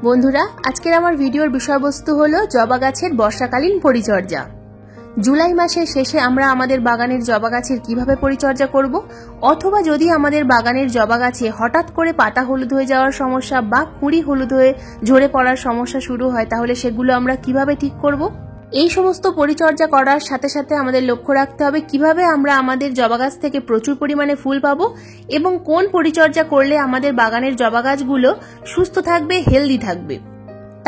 বন্ধুরা, আজকের আমার ভিডিওর বিষয়বস্তু হলো জবা গাছের বর্ষাকালীন পরিচর্যা। জুলাই মাসের শেষে আমরা আমাদের বাগানের জবা গাছের কিভাবে পরিচর্যা করব, অথবা যদি আমাদের বাগানের জবা গাছে হঠাৎ করে পাতা হলুদ হয়ে যাওয়ার সমস্যা বা কুঁড়ি হলুদ হয়ে ঝরে পড়ার সমস্যা শুরু হয়, তাহলে সেগুলো আমরা কিভাবে ঠিক করব। এই সমস্ত পরিচর্যা করার সাথে সাথে আমাদের লক্ষ্য রাখতে হবে কিভাবে আমরা আমাদের জবা গাছ থেকে প্রচুর পরিমাণে ফুল পাবো এবং কোন পরিচর্যা করলে আমাদের বাগানের জবা গাছগুলো সুস্থ থাকবে, হেলদি থাকবে।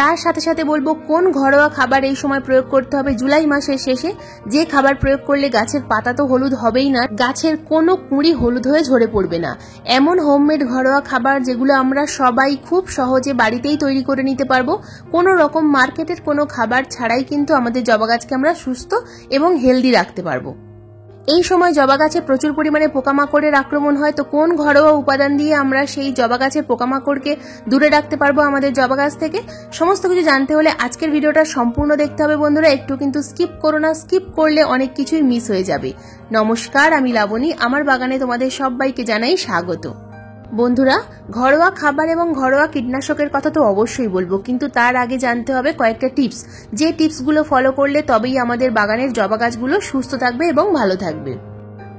তার সাথে সাথে বলবো কোন ঘরোয়া খাবার এই সময় প্রয়োগ করতে হবে জুলাই মাসের শেষে, যে খাবার প্রয়োগ করলে গাছের পাতা তো হলুদ হবেই না, গাছের কোনো কুঁড়ি হলুদ হয়ে ঝরে পড়বে না। এমন হোমমেড ঘরোয়া খাবার যেগুলো আমরা সবাই খুব সহজে বাড়িতেই তৈরি করে নিতে পারবো, কোনো রকম মার্কেটের কোনো খাবার ছাড়াই কিন্তু আমাদের জবা গাছকে আমরা সুস্থ এবং হেলদি রাখতে পারবো। এই সময় জবা গাছে প্রচুর পরিমাণে পোকামাকড়ের আক্রমণ হয়, তো কোন ঘরোয়া উপাদান দিয়ে আমরা সেই জবা গাছের পোকামাকড়কে দূরে রাখতে পারবো আমাদের জবা গাছ থেকে, সমস্ত কিছু জানতে হলে আজকের ভিডিওটা সম্পূর্ণ দেখতে হবে বন্ধুরা। একটু কিন্তু স্কিপ করো না, স্কিপ করলে অনেক কিছুই মিস হয়ে যাবে। নমস্কার, আমি লাবণী, আমার বাগানে তোমাদের সবাইকে জানাই স্বাগত। বন্ধুরা, ঘরোয়া খাবার এবং ঘরোয়া কীটনাশকের কথা তো অবশ্যই বলবো, কিন্তু তার আগে জানতে হবে কয়েকটা টিপস, যে টিপসগুলো ফলো করলে তবেই আমাদের বাগানের জবা গাছগুলো সুস্থ থাকবে এবং ভালো থাকবে।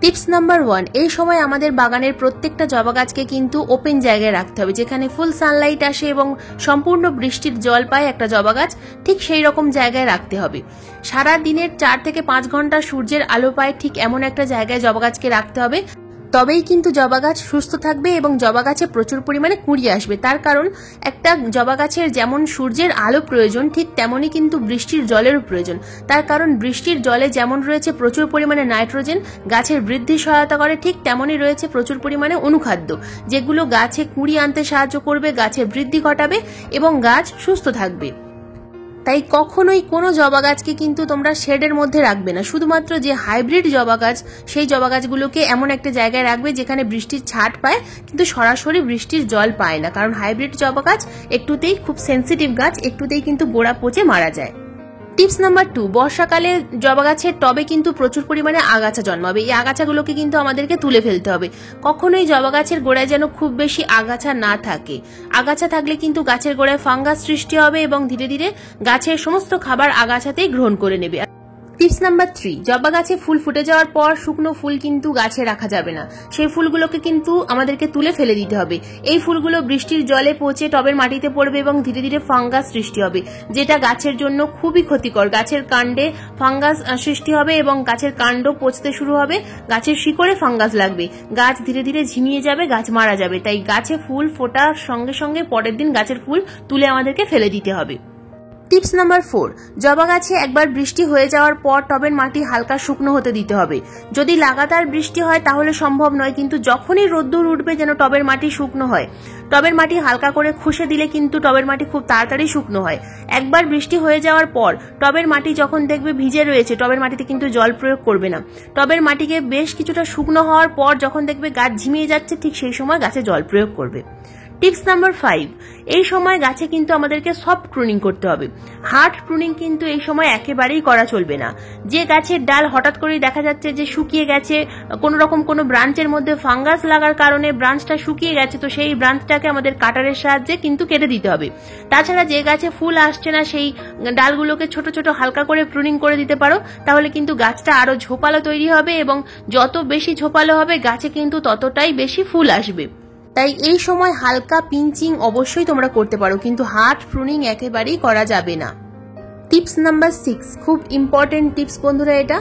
টিপস নাম্বার 1, এই সময় আমাদের বাগানের প্রত্যেকটা জবা গাছকে কিন্তু ওপেন জায়গায় রাখতে হবে, যেখানে ফুল সানলাইট আসে এবং সম্পূর্ণ বৃষ্টির জল পায় একটা জবা গাছ, ঠিক সেই রকম জায়গায় রাখতে হবে। সারা দিনের 4 থেকে 5 ঘন্টা সূর্যের আলো পায় ঠিক এমন একটা জায়গায় জবা গাছকে রাখতে হবে, তবেই কিন্তু জবা গাছ সুস্থ থাকবে এবং জবা গাছে প্রচুর পরিমাণে কুঁড়ি আসবে। তার কারণ একটা জবা গাছের যেমন সূর্যের আলো প্রয়োজন, ঠিক তেমনই কিন্তু বৃষ্টির জলেরও প্রয়োজন। তার কারণ বৃষ্টির জলে যেমন রয়েছে প্রচুর পরিমাণে নাইট্রোজেন, গাছের বৃদ্ধি সহায়তা করে, ঠিক তেমনই রয়েছে প্রচুর পরিমাণে অনুখাদ্য, যেগুলো গাছে কুঁড়ি আনতে সাহায্য করবে, গাছের বৃদ্ধি ঘটাবে এবং গাছ সুস্থ থাকবে। তাই কখনোই কোনো জবা গাছকে কিন্তু তোমরা শেডের মধ্যে রাখবে না। শুধুমাত্র যে হাইব্রিড জবা গাছ, সেই জবা গাছগুলোকে এমন একটা জায়গায় রাখবে যেখানে বৃষ্টির ছাট পায় কিন্তু সরাসরি বৃষ্টির জল পায় না, কারণ হাইব্রিড জবা গাছ একটুতেই খুব সেন্সিটিভ গাছ, একটুতেই কিন্তু গোড়া পচে মারা যায়। টিপস নাম্বার 2, বর্ষাকালে জবা গাছের টবে কিন্তু প্রচুর পরিমাণে আগাছা জন্মাবে। এই আগাছাগুলোকে কিন্তু আমাদেরকে তুলে ফেলতে হবে। কখনোই জবা গাছের গোড়ায় যেন খুব বেশি আগাছা না থাকে। আগাছা থাকলে কিন্তু গাছের গোড়ায় ফাঙ্গাস সৃষ্টি হবে এবং ধীরে ধীরে গাছের সমস্ত খাবার আগাছাতেই গ্রহণ করে নেবে। টিপস নাম্বার 3, জবা গাছে ফুল ফুটে যাওয়ার পর শুকনো ফুল কিন্তু গাছে রাখা যাবে না, সেই ফুলগুলোকে কিন্তু আমাদেরকে তুলে ফেলে দিতে হবে। এই ফুলগুলো বৃষ্টির জলে পচে টবের মাটিতে পড়বে এবং ধীরে ধীরে ফাঙ্গাস সৃষ্টি হবে, যেটা গাছের জন্য খুবই ক্ষতিকর। গাছের কাণ্ডে ফাঙ্গাস সৃষ্টি হবে এবং গাছের কাণ্ড পচতে শুরু হবে, গাছের শিকড়ে ফাঙ্গাস লাগবে, গাছ ধীরে ধীরে ঝিমিয়ে যাবে, গাছ মারা যাবে। তাই গাছে ফুল ফোটার সঙ্গে সঙ্গে পরের দিন গাছের ফুল তুলে আমাদেরকে ফেলে দিতে হবে। টিপস নাম্বার 4, জবা গাছে একবার বৃষ্টি হয়ে যাওয়ার পর টবের মাটি হালকা শুকনো হতে দিতে হবে। যদি লাগাতার বৃষ্টি হয় তাহলে সম্ভব নয়, কিন্তু যখনই রোদ্দুর উঠবে যেন টবের মাটি শুকনো হয়। টবের মাটি হালকা করে খুশে দিলে কিন্তু টবের মাটি খুব তাড়াতাড়ি শুকনো হয়। একবার বৃষ্টি হয়ে যাওয়ার পর টবের মাটি যখন দেখবে ভিজে রয়েছে, টবের মাটিতে কিন্তু জল প্রয়োগ করবে না। টবের মাটিকে বেশ কিছুটা শুকনো হওয়ার পর যখন দেখবে গাছ ঝিমিয়ে যাচ্ছে, ঠিক সেই সময় গাছে জল প্রয়োগ করবে। টিপস নাম্বার 5, এই সময় গাছে কিন্তু আমাদেরকে সফট প্রুনিং করতে হবে। হার্ড প্রুনিং কিন্তু এই সময় একেবারেই করা চলবে না। যে গাছের ডাল হঠাৎ করেই দেখা যাচ্ছে যে শুকিয়ে গেছে, কোনো রকম কোনো ব্রাঞ্চের মধ্যে ফাঙ্গাস লাগার কারণে ব্রাঞ্চটা শুকিয়ে গেছে, তো সেই ব্রাঞ্চটাকে আমাদের কাটারের সাহায্যে কিন্তু কেটে দিতে হবে। তাছাড়া যে গাছে ফুল আসছে না, সেই ডালগুলোকে ছোট ছোট হালকা করে প্রুনিং করে দিতে পারো, তাহলে কিন্তু গাছটা আরো ঝোপালো তৈরি হবে এবং যত বেশি ঝোপালো হবে গাছে কিন্তু ততটাই বেশি ফুল আসবে। তাই এই সময় হালকা পিঞ্চিং অবশ্যই তোমরা করতে পারো, কিন্তু হার্ড প্রুনিং একেবারেই করা যাবে না। টিপস নাম্বার 6, খুব ইম্পর্টেন্ট টিপস বন্ধুরা এটা।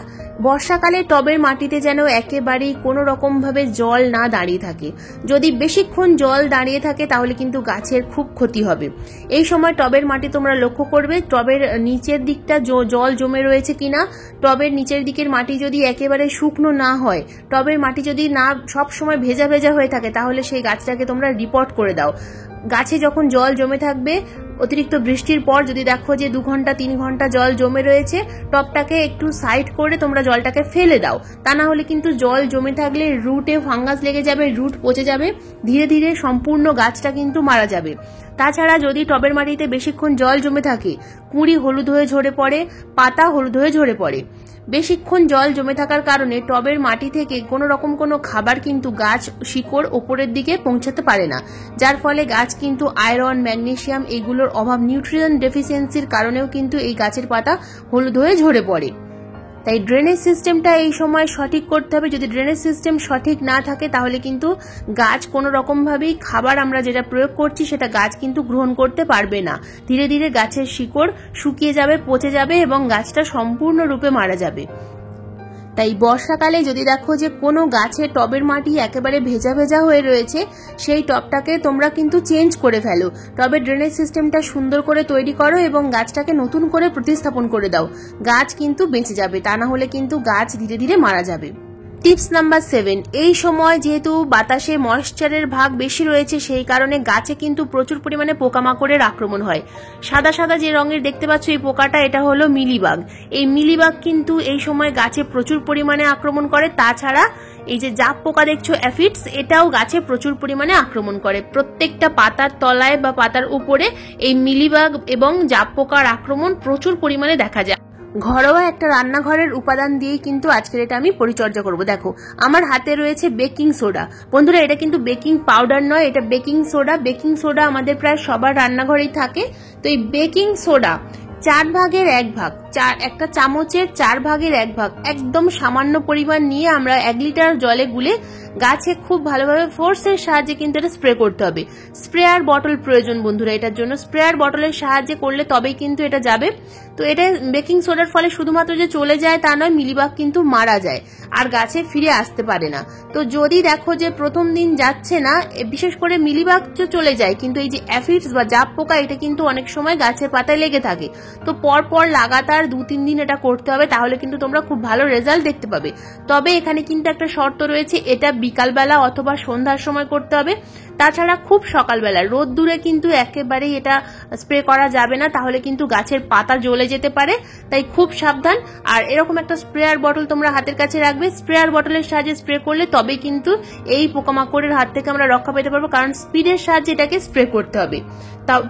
বর্ষাকালে টবের মাটিতে যেন একেবারেই কোনো রকম ভাবে জল না দাঁড়িয়ে থাকে। যদি বেশিক্ষণ জল দাঁড়িয়ে থাকে তাহলে কিন্তু গাছের খুব ক্ষতি হবে। এই সময় টবের মাটি তোমরা লক্ষ্য করবে টবের নিচের দিকটা জল জমে রয়েছে কিনা। টবের নিচের দিকের মাটি যদি একেবারে শুকনো না হয়, টবের মাটি যদি না সব সময় ভেজা ভেজা হয়ে থাকে, তাহলে সেই গাছটাকে তোমরা রিপোর্ট করে দাও। গাছে যখন জল জমে থাকবে, অতিরিক্ত বৃষ্টির পর যদি দেখো যে 2 ঘন্টা 3 ঘন্টা জল জমে রয়েছে, টবটাকে একটু সাইড করে তোমরা জলটাকে ফেলে দাও। তা না হলে কিন্তু জল জমে থাকলে রুটে ফাঙ্গাস লেগে যাবে, রুট পচে যাবে, ধীরে ধীরে সম্পূর্ণ গাছটা কিন্তু মারা যাবে। তাছাড়া যদি টবের মাটিতে বেশিক্ষণ জল জমে থাকে, কুঁড়ি হলুদ হয়ে ঝরে পড়ে, পাতা হলুদ হয়ে ঝরে পড়ে। বেশিক্ষণ জল জমে থাকার কারণে টবের মাটি থেকে কোনো রকম কোনো খাবার কিন্তু গাছ শিকড় ওপরের দিকে পৌঁছাতে পারে না, যার ফলে গাছ কিন্তু আয়রন, ম্যাগনেসিয়াম এগুলোর অভাব, নিউট্রিয়েন্ট ডেফিসিয়েন্সির কারণেও কিন্তু এই গাছের পাতা হলুদ হয়ে ঝরে পড়ে। তাই ড্রেনেজ সিস্টেমটা এই সময় সঠিক করতে হবে। যদি ড্রেনেজ সিস্টেম সঠিক না থাকে তাহলে কিন্তু গাছ কোনো রকমভাবেই খাবার আমরা যেটা প্রয়োগ করছি সেটা গাছ কিন্তু গ্রহণ করতে পারবে না। ধীরে ধীরে গাছের শিকড় শুকিয়ে যাবে, পচে যাবে এবং গাছটা সম্পূর্ণরূপে মারা যাবে। তাই বর্ষাকালে যদি দেখো যে কোনো গাছের টবের মাটি একেবারে ভেজা ভেজা হয়ে রয়েছে, সেই টবটাকে তোমরা কিন্তু চেঞ্জ করে ফেলো। টবের ড্রেনেজ সিস্টেমটা সুন্দর করে তৈরি করো এবং গাছটাকে নতুন করে প্রতিস্থাপন করে দাও। গাছ কিন্তু বেঁচে যাবে, তা না হলে কিন্তু গাছ ধীরে ধীরে মারা যাবে। টিপস নাম্বার 7, এই সময় যেহেতু বাতাসে ময়েশ্চারের ভাগ বেশি রয়েছে সেই কারণে গাছে কিন্তু প্রচুর পরিমাণে পোকামাকড়ের আক্রমণ হয়। সাদা সাদা যে রঙের দেখতে পাচ্ছ এই পোকাটা, এটা হলো মিলিবাগ। এই মিলিবাগ কিন্তু এই সময় গাছে প্রচুর পরিমাণে আক্রমণ করে। তাছাড়া এই যে জাপ পোকা দেখছো অ্যাফিডস, এটাও গাছে প্রচুর পরিমাণে আক্রমণ করে। প্রত্যেকটা পাতার তলায় বা পাতার উপরে এই মিলিবাগ এবং জাপ পোকার আক্রমণ প্রচুর পরিমাণে দেখা যায়। ঘরোয়া একটা রান্নাঘরের উপাদান দিয়েই কিন্তু আজকের এটা আমি পরিচর্যা করব। দেখো আমার হাতে রয়েছে বেকিং সোডা। বন্ধুরা, এটা কিন্তু বেকিং পাউডার নয়, এটা বেকিং সোডা। বেকিং সোডা আমাদের প্রায় সবার রান্নাঘরেই থাকে। তো এই বেকিং সোডা 4 ভাগের 1 ভাগ, একটা চামচের 4 ভাগের 1 ভাগ একদম সামান্য পরিমাণ নিয়ে আমরা 1 লিটার জলে গুলে গাছে খুব ভালোভাবে ফোর্সের সাহায্যে কিন্তু এটা স্প্রে করতে হবে। স্প্রেয়ার বটল প্রয়োজন বন্ধুরা এটার জন্য। স্প্রেয়ার বটলের সাহায্যে করলে তবেই কিন্তু এটা যাবে। তো এটা বেকিং সোডার ফলে শুধুমাত্র যে চলে যায় তা নয়, মিলিবাগ কিন্তু মারা যায় আর গাছে ফিরে আসতে পারে না। তো যদি দেখো যে প্রথম দিন যাচ্ছে না, বিশেষ করে মিলিবাগ চলে যায়, কিন্তু এই যে অ্যাফিডস বা জাপ পোকা এটা কিন্তু অনেক সময় গাছের পাতায় লেগে থাকে। তো পরপর লাগাতার 2-3 দিন এটা করতে হবে, তাহলে কিন্তু তোমরা খুব ভালো রেজাল্ট দেখতে পাবে। তবে এখানে কিন্তু একটা শর্ত রয়েছে, এটা বিকালবেলা অথবা সন্ধ্যার সময় করতে হবে। তাছাড়া খুব সকালবেলা রোদ্দুরে কিন্তু একেবারেই এটা স্প্রে করা যাবে না, তাহলে কিন্তু গাছের পাতা জ্বলে যেতে পারে। তাই খুব সাবধান। আর এরকম একটা স্প্রেয়ার বটল তোমরা হাতের কাছে রাখবে। স্প্রেয়ার বটলের সাহায্যে স্প্রে করলে তবেই কিন্তু এই পোকামাকড়ের হাত থেকে আমরা রক্ষা পেতে পারবো, কারণ স্পিডের সাহায্যে এটাকে স্প্রে করতে হবে।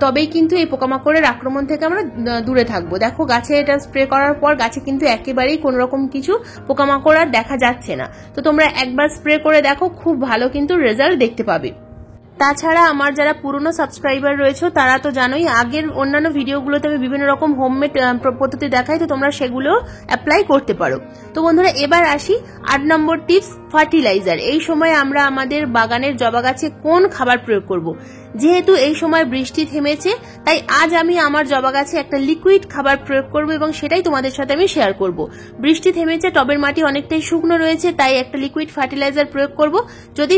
তবেই কিন্তু এই পোকামাকড়ের আক্রমণ থেকে আমরা দূরে থাকবো। দেখো গাছে এটা স্প্রে করার পর গাছে কিন্তু একেবারেই কোনো রকম কিছু পোকামাকড় আর দেখা যাচ্ছে না। তো তোমরা একবার স্প্রে করে দেখো, খুব ভালো কিন্তু রেজাল্ট দেখতে পাবে। তাছাড়া আমার যারা পুরনো সাবস্ক্রাইবার রয়েছে তারা তো জানোই, আগের অন্যান্য ভিডিওগুলোতে আমি বিভিন্ন রকম হোমমেড পদ্ধতি দেখাই, তো তোমরা সেগুলো অ্যাপ্লাই করতে পারো। তো বন্ধুরা, এবার আসি 8 নম্বর টিপস, ফার্টিলাইজার। এই সময় আমরা আমাদের বাগানের জবা গাছে কোন খাবার প্রয়োগ করব? যেহেতু এই সময় বৃষ্টি থেমেছে, তাই আজ আমি আমার জবা গাছে একটা লিকুইড খাবার প্রয়োগ করব এবং সেটাই তোমাদের সাথে আমি শেয়ার করব। বৃষ্টি থেমেছে, টবের মাটি অনেকটাই শুকনো রয়েছে, তাই একটা লিকুইড ফার্টিলাইজার প্রয়োগ করব। যদি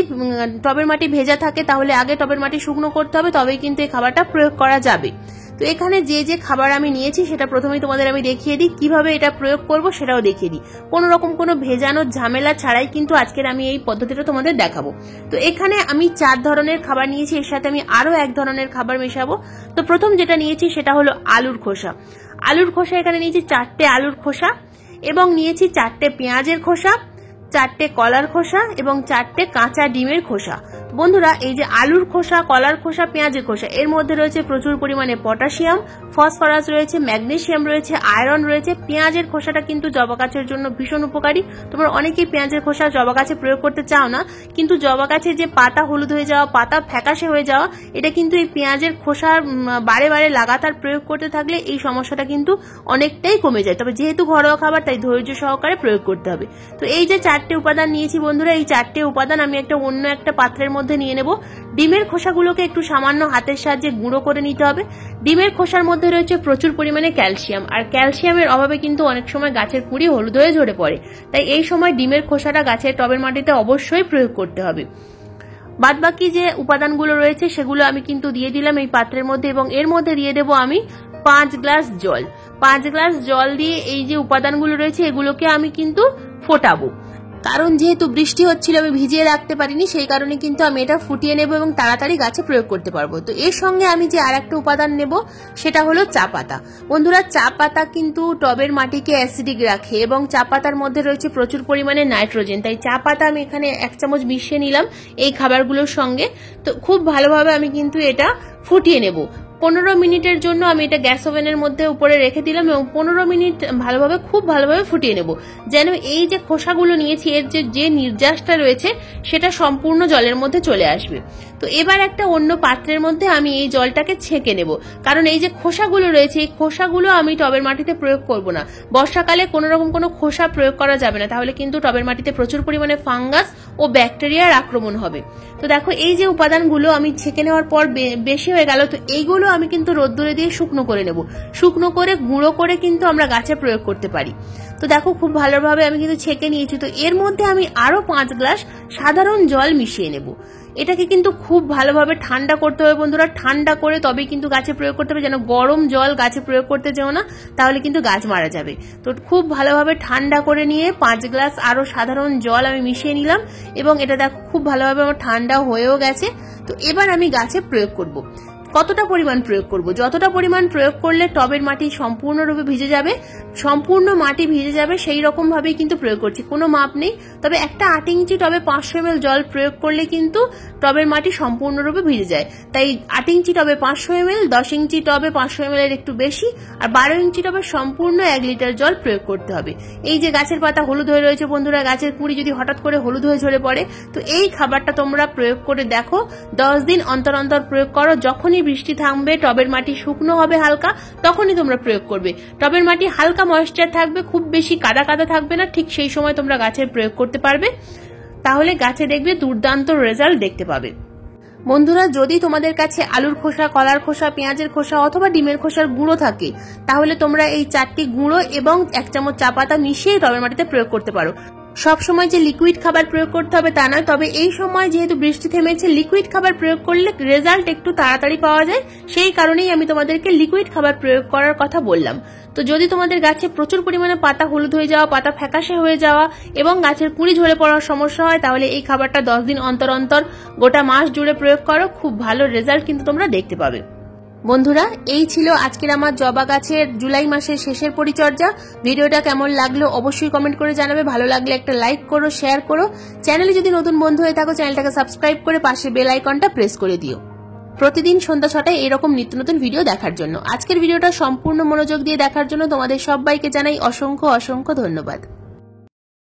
টবের মাটি ভেজা থাকে তাহলে আগে টবের মাটি শুকনো করতে হবে, তবেই কিন্তু এই খাবারটা প্রয়োগ করা যাবে। তো এখানে যে যে খাবার আমি নিয়েছি সেটা প্রথমেই তোমাদের আমি দেখিয়ে দিই, কিভাবে এটা প্রয়োগ করব সেটাও দেখিয়ে দিই। কোনো রকম কোনো ভেজানোর ঝামেলা ছাড়াই কিন্তু আজকের আমি এই পদ্ধতিটা তোমাদের দেখাবো। তো এখানে আমি 4 ধরনের খাবার নিয়েছি, এর সাথে আমি আরো 1 ধরনের খাবার মেশাবো। তো প্রথম যেটা নিয়েছি সেটা হলো আলুর খোসা। আলুর খোসা এখানে নিয়েছি 4টে আলুর খোসা, এবং নিয়েছি 4টে পেঁয়াজের খোসা, 4টে কলার খোসা এবং 4টে কাঁচা ডিমের খোসা। বন্ধুরা, এই যে আলুর খোসা, কলার খোসা, পেঁয়াজের খোসা, এর মধ্যে রয়েছে প্রচুর পরিমাণে পটাশিয়াম, ফসফরাস রয়েছে, ম্যাগনেসিয়াম রয়েছে, আয়রন রয়েছে। পেঁয়াজের খোসাটা কিন্তু জবা গাছের জন্য ভীষণ উপকারী। তোমরা অনেকেই পেঁয়াজের খোসা জবা গাছে প্রয়োগ করতে চাও না, কিন্তু জবা গাছে যে পাতা হলুদ হয়ে যাওয়া, পাতা ফ্যাকাশে হয়ে যাওয়া, এটা কিন্তু এই পেঁয়াজের খোসার বারে বারে লাগাতার প্রয়োগ করতে থাকলে এই সমস্যাটা কিন্তু অনেকটাই কমে যায়। তবে যেহেতু ঘরোয়া খাবার, তাই ধৈর্য সহকারে প্রয়োগ করতে হবে। তো এই যে 4টে উপাদান নিয়েছি বন্ধুরা, এই 4টে উপাদান আমি অন্য একটা পাত্রের মধ্যে নিয়ে নেব। ডিমের খোসাগুলোকে একটু সামান্য হাতের সাহায্যে গুঁড়ো করে নিতে হবে। ডিমের খোসার মধ্যে রয়েছে প্রচুর পরিমাণে ক্যালসিয়াম, আর ক্যালসিয়ামের অভাবে কিন্তু অনেক সময় গাছের কুঁড়ি হলুদ হয়ে ঝরে পড়ে। তাই এই সময় ডিমের খোসাটা গাছের টবের মাটিতে অবশ্যই প্রয়োগ করতে হবে। বাদবাকি যে উপাদানগুলো রয়েছে সেগুলো আমি কিন্তু দিয়ে দিলাম এই পাত্রের মধ্যে, এবং এর মধ্যে দিয়ে দেবো আমি 5 গ্লাস জল। 5 গ্লাস জল দিয়ে এই যে উপাদানগুলো রয়েছে এগুলোকে আমি কিন্তু ফোটাবো। কারণ যেহেতু বৃষ্টি হচ্ছিল, আমি ভিজিয়ে রাখতে পারিনি, সেই কারণে কিন্তু আমি এটা ফুটিয়ে নেব এবং তাড়াতাড়ি গাছে প্রয়োগ করতে পারবো। তো এর সঙ্গে আমি যে আরেকটা উপাদান নেব সেটা হলো চা পাতা। বন্ধুরা, চা পাতা কিন্তু টবের মাটিকে অ্যাসিডিক রাখে এবং চা পাতার মধ্যে রয়েছে প্রচুর পরিমাণে নাইট্রোজেন। তাই চা পাতা আমি এখানে 1 চামচ মিশিয়ে নিলাম এই খাবারগুলোর সঙ্গে। তো খুব ভালোভাবে আমি কিন্তু এটা ফুটিয়ে নেব। 15 মিনিটের জন্য আমি এটা গ্যাস ওভেনের মধ্যে উপরে রেখে দিলাম এবং 15 মিনিট ভালোভাবে খুব ভালোভাবে ফুটিয়ে নেব, যেন এই যে খোসাগুলো নিয়েছি এর যে নির্যাসটা রয়েছে সেটা সম্পূর্ণ জলের মধ্যে চলে আসবে। তো এবার একটা অন্য পাত্রের মধ্যে আমি এই জলটাকে ছেঁকে নেব, কারণ এই যে খোসাগুলো রয়েছে এই খোসাগুলো আমি টবের মাটিতে প্রয়োগ করব না। বর্ষাকালে কোনো রকম কোনো খোসা প্রয়োগ করা যাবে না, তাহলে কিন্তু টবের মাটিতে প্রচুর পরিমাণে ফাঙ্গাস ও ব্যাকটেরিয়ার আক্রমণ হবে। তো দেখো এই যে উপাদানগুলো আমি ছেঁকে নেওয়ার পর বেশি হয়ে গেল, তো এইগুলো আমি কিন্তু রোদ্দুরে দিয়ে শুকনো করে নেব। শুকনো করে গুঁড়ো করে কিন্তু আমরা গাছে প্রয়োগ করতে পারি। তো দেখো খুব ভালোভাবে আমি কিন্তু ছেঁকে নিয়েছি। তো এর মধ্যে আমি আরো 5 গ্লাস সাধারণ জল মিশিয়ে নেব। এটাকে কিন্তু খুব ভালোভাবে ঠান্ডা করতে হবে বন্ধুরা, ঠান্ডা করে তবে কিন্তু গাছে প্রয়োগ করতে হবে, যেন গরম জল গাছে প্রয়োগ করতে যেও না, তাহলে কিন্তু গাছ মারা যাবে। তো খুব ভালোভাবে ঠান্ডা করে নিয়ে 5 গ্লাস আরো সাধারণ জল আমি মিশিয়ে নিলাম এবং এটা দেখো খুব ভালোভাবে আমার ঠান্ডা হয়েও গেছে। তো এবার আমি গাছে প্রয়োগ করব। কতটা পরিমাণ প্রয়োগ করব? যতটা পরিমাণ প্রয়োগ করলে টবের মাটি সম্পূর্ণরূপে ভিজে যাবে, সম্পূর্ণ মাটি ভিজে যাবে সেই রকম ভাবেই কিন্তু প্রয়োগ করছি, কোনো মাপ নেই। তবে একটা 8 ইঞ্চি টবে 500 ml জল প্রয়োগ করলে কিন্তু টবের মাটি সম্পূর্ণরূপে ভিজে যায়। তাই 8 ইঞ্চি টবে 500 ml, 10 ইঞ্চি টবে 500 ml এর একটু বেশি, আর 12 ইঞ্চি টবে সম্পূর্ণ 1 লিটার জল প্রয়োগ করতে হবে। এই যে গাছের পাতা হলুদ হয়ে রয়েছে বন্ধুরা, গাছের কুঁড়ি যদি হঠাৎ করে হলুদ হয়ে ঝরে পড়ে, তো এই খাবারটা তোমরা প্রয়োগ করে দেখো। 10 দিন অন্তর অন্তর প্রয়োগ করো। যখনই বৃষ্টি থামবে, টবের মাটি শুকনো হবে হালকা, তখনই তোমরা প্রয়োগ করবে। টবের মাটি হালকা ময়েশ্চার থাকবে, খুব বেশি কাদা কাদা থাকবে না, ঠিক সেই সময় তোমরা গাছের প্রয়োগ করতে পারবে। তাহলে গাছে দেখবে দুর্দান্ত রেজাল্ট দেখতে পাবে। বন্ধুরা, যদি তোমাদের কাছে আলুর খোসা, কলার খোসা, পেঁয়াজের খোসা অথবা ডিমের খোসার গুঁড়ো থাকে, তাহলে তোমরা এই 4টি গুঁড়ো এবং 1 চামচ চা পাতা মিশিয়ে টবের মাটিতে প্রয়োগ করতে পারো। সব সময় যে লিকুইড খাবার প্রয়োগ করতে হবে তা নয়, তবে এই সময় যেহেতু বৃষ্টি থেমেছে লিকুইড খাবার প্রয়োগ করলে রেজাল্ট একটু তাড়াতাড়ি পাওয়া যায়, সেই কারণেই আমি তোমাদেরকে লিকুইড খাবার প্রয়োগ করার কথা বললাম। তো যদি তোমাদের গাছে প্রচুর পরিমাণে পাতা হলুদ হয়ে যাওয়া, পাতা ফ্যাকাশে হয়ে যাওয়া এবং গাছের কুঁড়ি ঝরে পড়ার সমস্যা হয়, তাহলে এই খাবারটা 10 দিন অন্তর অন্তর গোটা মাস জুড়ে প্রয়োগ করো, খুব ভালো রেজাল্ট কিন্তু তোমরা দেখতে পাবে। বন্ধুরা, এই ছিল আজকের আমার জবা গাছের জুলাই মাসের শেষের পরিচর্যা। ভিডিওটা কেমন লাগলো অবশ্যই কমেন্ট করে জানাবে। ভালো লাগলে একটা লাইক করো, শেয়ার করো। চ্যানেলে যদি নতুন বন্ধু হয়ে থাকো চ্যানেলটাকে সাবস্ক্রাইব করে পাশে বেল আইকনটা প্রেস করে দিও প্রতিদিন সন্ধ্যা 6টায় এরকম নিত্য নতুন ভিডিও দেখার জন্য। আজকের ভিডিওটা সম্পূর্ণ মনোযোগ দিয়ে দেখার জন্য তোমাদের সবাইকে জানাই অসংখ্য অসংখ্য ধন্যবাদ।